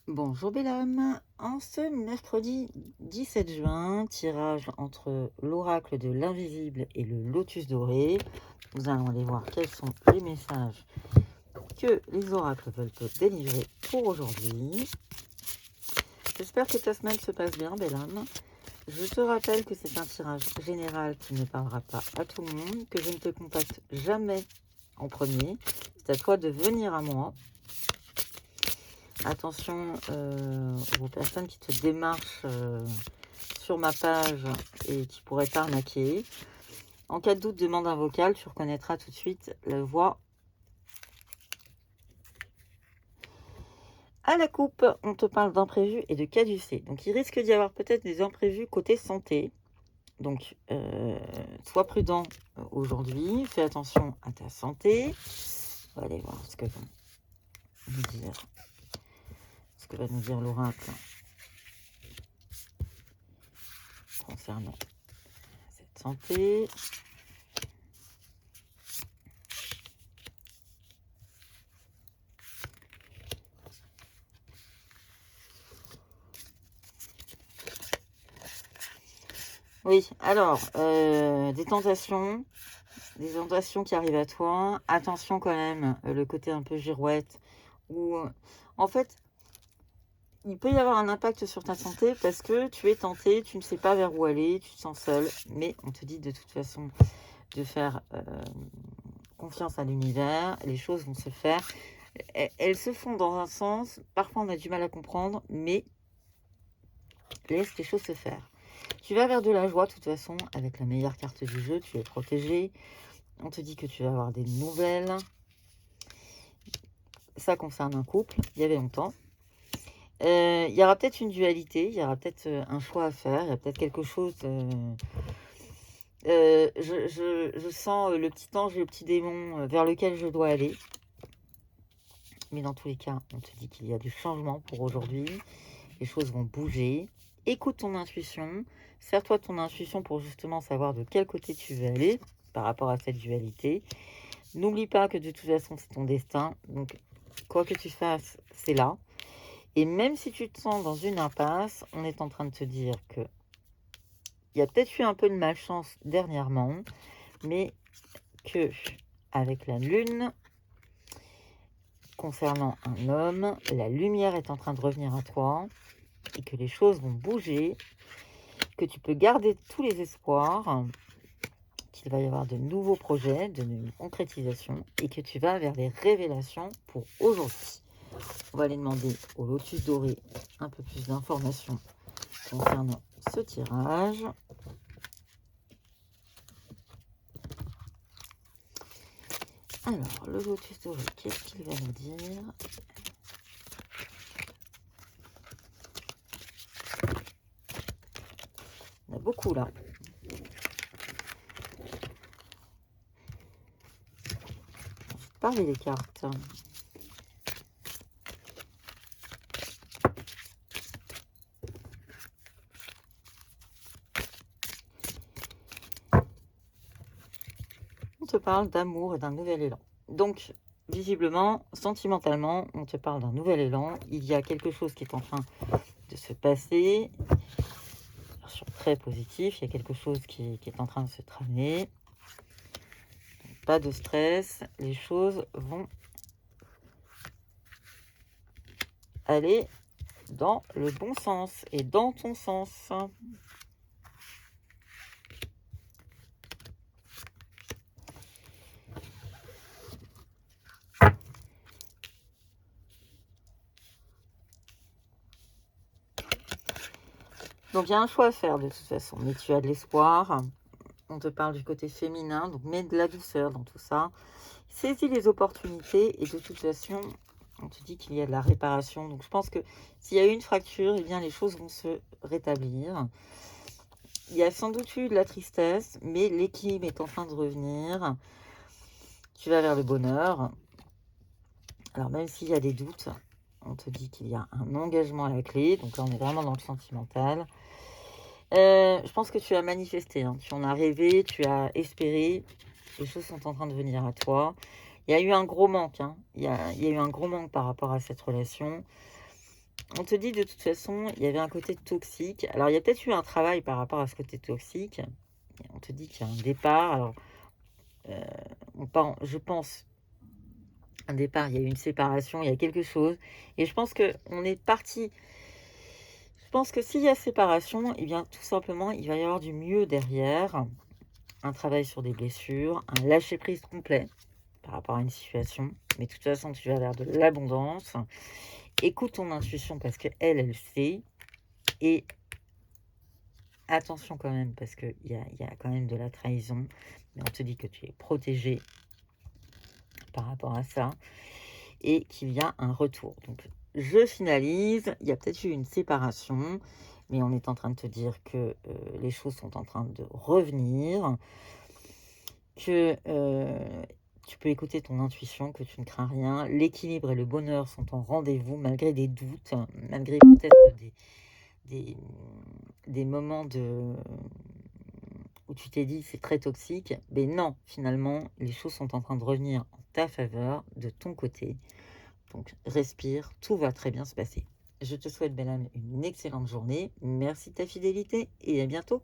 Bonjour belle âme, en ce mercredi 17 juin, tirage entre l'oracle de l'invisible et le lotus doré. Nous allons aller voir quels sont les messages que les oracles veulent te délivrer pour aujourd'hui. J'espère que ta semaine se passe bien belle âme. Je te rappelle que c'est un tirage général qui ne parlera pas à tout le monde, que je ne te contacte jamais en premier. C'est à toi de venir à moi. Attention aux personnes qui te démarchent sur ma page et qui pourraient t'arnaquer. En cas de doute, demande un vocal, tu reconnaîtras tout de suite la voix. À la coupe, on te parle d'imprévus et de caducés. Donc il risque d'y avoir peut-être des imprévus côté santé. Donc sois prudent aujourd'hui, fais attention à ta santé. On va aller voir ce que va nous dire l'oracle concernant cette santé. Oui, alors, des tentations qui arrivent à toi. Attention quand même, le côté un peu girouette, où en fait, il peut y avoir un impact sur ta santé parce que tu es tenté, tu ne sais pas vers où aller, tu te sens seul, mais on te dit de toute façon de faire confiance à l'univers, les choses vont se faire. Elles se font dans un sens, parfois on a du mal à comprendre, mais laisse les choses se faire. Tu vas vers de la joie, de toute façon, avec la meilleure carte du jeu, tu es protégé. On te dit que tu vas avoir des nouvelles. Ça concerne un couple, il y avait longtemps. Il y aura peut-être une dualité, il y aura peut-être un choix à faire, il y a peut-être quelque chose... je sens le petit ange et le petit démon vers lequel je dois aller. Mais dans tous les cas, on te dit qu'il y a du changement pour aujourd'hui. Les choses vont bouger. Écoute ton intuition. Sers-toi de ton intuition pour justement savoir de quel côté tu veux aller par rapport à cette dualité. N'oublie pas que de toute façon, c'est ton destin. Donc, quoi que tu fasses, c'est là. Et même si tu te sens dans une impasse, on est en train de te dire que il y a peut-être eu un peu de malchance dernièrement, mais que avec la lune, concernant un homme, la lumière est en train de revenir à toi et que les choses vont bouger, que tu peux garder tous les espoirs, qu'il va y avoir de nouveaux projets, de nouvelles concrétisations et que tu vas vers les révélations pour aujourd'hui. On va aller demander au lotus doré un peu plus d'informations concernant ce tirage. Alors, le lotus doré, qu'est-ce qu'il va nous dire? Il y en a beaucoup là. Je vais te parler des cartes. On te parle d'amour et d'un nouvel élan. Donc, visiblement, sentimentalement, on te parle d'un nouvel élan. Il y a quelque chose qui est en train de se passer. Sur très positif, il y a quelque chose qui est en train de se tramer. Donc, pas de stress, les choses vont aller dans le bon sens et dans ton sens. Donc il y a un choix à faire de toute façon, mais tu as de l'espoir. On te parle du côté féminin, donc mets de la douceur dans tout ça. Saisis les opportunités et de toute façon, on te dit qu'il y a de la réparation. Donc je pense que s'il y a eu une fracture, eh bien les choses vont se rétablir. Il y a sans doute eu de la tristesse, mais l'équilibre est en train de revenir. Tu vas vers le bonheur. Alors même s'il y a des doutes, on te dit qu'il y a un engagement à la clé. Donc là, on est vraiment dans le sentimental. Je pense que tu as manifesté, hein. Tu en as rêvé, tu as espéré. Les choses sont en train de venir à toi. Il y a eu un gros manque, hein. Il y a eu un gros manque par rapport à cette relation. On te dit de toute façon, il y avait un côté toxique. Alors, il y a peut-être eu un travail par rapport à ce côté toxique. On te dit qu'il y a un départ. Alors, je pense, un départ, il y a eu une séparation, il y a quelque chose. Et je pense qu'on est parti. Je pense que s'il y a séparation, eh bien, tout simplement, il va y avoir du mieux derrière. Un travail sur des blessures, un lâcher-prise complet par rapport à une situation. Mais de toute façon, tu vas vers de l'abondance. Écoute ton intuition parce qu'elle sait. Et attention quand même, parce qu'il y a quand même de la trahison. Mais on te dit que tu es protégé par rapport à ça. Et qu'il y a un retour. Donc, je finalise. Il y a peut-être eu une séparation. Mais on est en train de te dire que les choses sont en train de revenir. Que tu peux écouter ton intuition, que tu ne crains rien. L'équilibre et le bonheur sont en rendez-vous malgré des doutes, malgré peut-être des moments où tu t'es dit c'est très toxique. Mais non, finalement, les choses sont en train de revenir en ta faveur, de ton côté. Donc respire, tout va très bien se passer. Je te souhaite, belle âme, une excellente journée. Merci de ta fidélité et à bientôt.